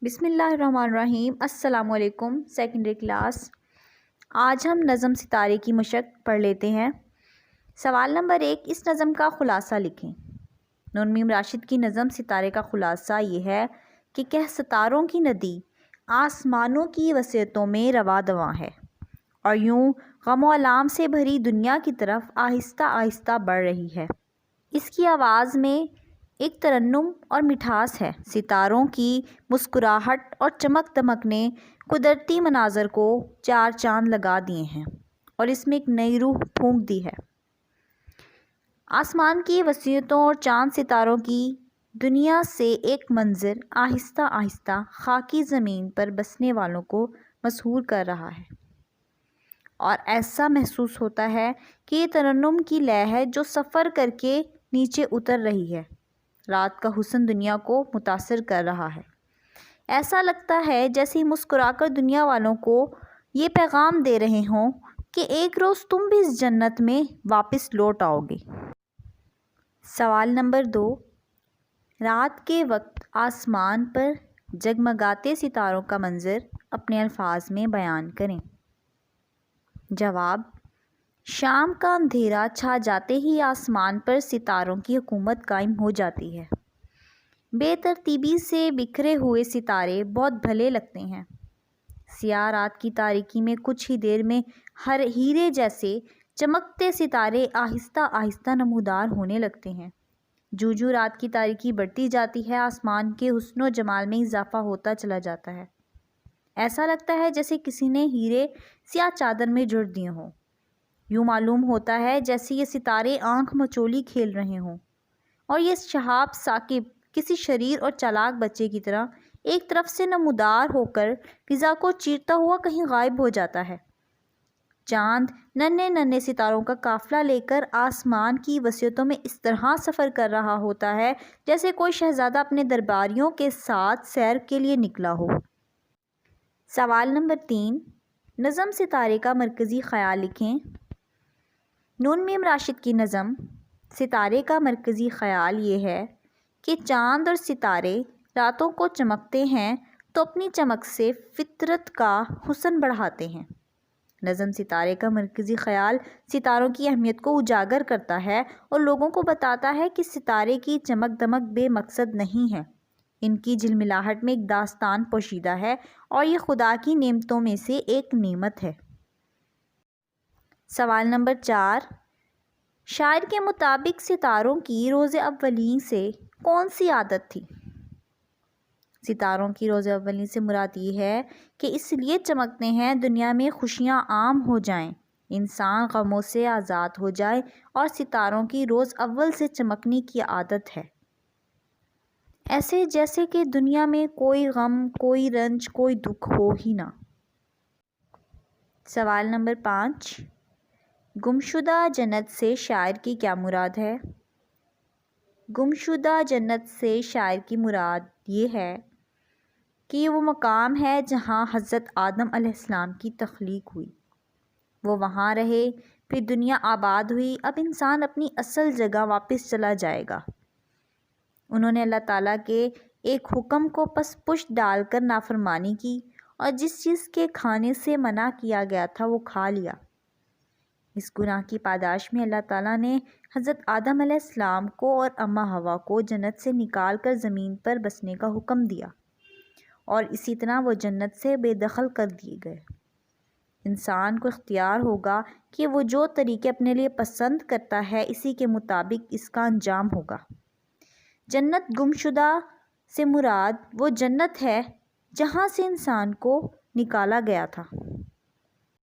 بسم اللہ الرحمن الرحیم۔ السلام علیکم سیکنڈری کلاس۔ آج ہم نظم ستارے کی مشق پڑھ لیتے ہیں۔ سوال نمبر 1، اس نظم کا خلاصہ لکھیں۔ نون میم راشد کی نظم ستارے کا خلاصہ یہ ہے کہ ستاروں کی ندی آسمانوں کی وسعتوں میں رواں دواں ہے اور یوں غم و الام سے بھری دنیا کی طرف آہستہ آہستہ بڑھ رہی ہے۔ اس کی آواز میں ایک ترنم اور مٹھاس ہے۔ ستاروں کی مسکراہٹ اور چمک دمک نے قدرتی مناظر کو چار چاند لگا دیے ہیں اور اس میں ایک نئی روح پھونک دی ہے۔ آسمان کی وسعتوں اور چاند ستاروں کی دنیا سے ایک منظر آہستہ آہستہ خاکی زمین پر بسنے والوں کو مسحور کر رہا ہے اور ایسا محسوس ہوتا ہے کہ یہ ترنم کی لے ہے جو سفر کر کے نیچے اتر رہی ہے۔ رات کا حسن دنیا کو متاثر کر رہا ہے۔ ایسا لگتا ہے جیسے مسکرا کر دنیا والوں کو یہ پیغام دے رہے ہوں کہ ایک روز تم بھی اس جنت میں واپس لوٹ آؤ گے۔ سوال نمبر 2، رات کے وقت آسمان پر جگمگاتے ستاروں کا منظر اپنے الفاظ میں بیان کریں۔ جواب: شام کا اندھیرا چھا جاتے ہی آسمان پر ستاروں کی حکومت قائم ہو جاتی ہے۔ بے ترتیبی سے بکھرے ہوئے ستارے بہت بھلے لگتے ہیں۔ سیاہ رات کی تاریکی میں کچھ ہی دیر میں ہر ہیرے جیسے چمکتے ستارے آہستہ آہستہ نمودار ہونے لگتے ہیں۔ جو رات کی تاریکی بڑھتی جاتی ہے، آسمان کے حسن و جمال میں اضافہ ہوتا چلا جاتا ہے۔ ایسا لگتا ہے جیسے کسی نے ہیرے سیاہ چادر میں جڑ دیے ہوں۔ یوں معلوم ہوتا ہے جیسے یہ ستارے آنکھ مچولی کھیل رہے ہوں اور یہ شہاب ثاقب کسی شریر اور چالاک بچے کی طرح ایک طرف سے نمودار ہو کر فضا کو چیرتا ہوا کہیں غائب ہو جاتا ہے۔ چاند ننھے ننھے ستاروں کا قافلہ لے کر آسمان کی وسعتوں میں اس طرح سفر کر رہا ہوتا ہے جیسے کوئی شہزادہ اپنے درباریوں کے ساتھ سیر کے لیے نکلا ہو۔ سوال نمبر 3، نظم ستارے کا مرکزی خیال لکھیں۔ نون میم راشد کی نظم ستارے کا مرکزی خیال یہ ہے کہ چاند اور ستارے راتوں کو چمکتے ہیں تو اپنی چمک سے فطرت کا حسن بڑھاتے ہیں۔ نظم ستارے کا مرکزی خیال ستاروں کی اہمیت کو اجاگر کرتا ہے اور لوگوں کو بتاتا ہے کہ ستارے کی چمک دمک بے مقصد نہیں ہے، ان کی جھلملاہٹ میں ایک داستان پوشیدہ ہے اور یہ خدا کی نعمتوں میں سے ایک نعمت ہے۔ سوال نمبر 4، شاعر کے مطابق ستاروں کی روز اولین سے کون سی عادت تھی؟ ستاروں کی روز اولین سے مراد یہ ہے کہ اس لیے چمکتے ہیں دنیا میں خوشیاں عام ہو جائیں، انسان غموں سے آزاد ہو جائے اور ستاروں کی روز اول سے چمکنے کی عادت ہے، ایسے جیسے کہ دنیا میں کوئی غم، کوئی رنج، کوئی دکھ ہو ہی نہ۔ سوال نمبر 5، گمشدہ جنت سے شاعر کی کیا مراد ہے؟ گمشدہ جنت سے شاعر کی مراد یہ ہے کہ یہ وہ مقام ہے جہاں حضرت آدم علیہ السلام کی تخلیق ہوئی، وہ وہاں رہے، پھر دنیا آباد ہوئی، اب انسان اپنی اصل جگہ واپس چلا جائے گا۔ انہوں نے اللہ تعالیٰ کے ایک حکم کو پس پشت ڈال کر نافرمانی کی اور جس چیز کے کھانے سے منع کیا گیا تھا وہ کھا لیا۔ اس گناہ کی پاداش میں اللہ تعالیٰ نے حضرت آدم علیہ السلام کو اور اماں حوا کو جنت سے نکال کر زمین پر بسنے کا حکم دیا اور اسی طرح وہ جنت سے بے دخل کر دیے گئے۔ انسان کو اختیار ہوگا کہ وہ جو طریقے اپنے لیے پسند کرتا ہے اسی کے مطابق اس کا انجام ہوگا۔ جنت گمشدہ سے مراد وہ جنت ہے جہاں سے انسان کو نکالا گیا تھا۔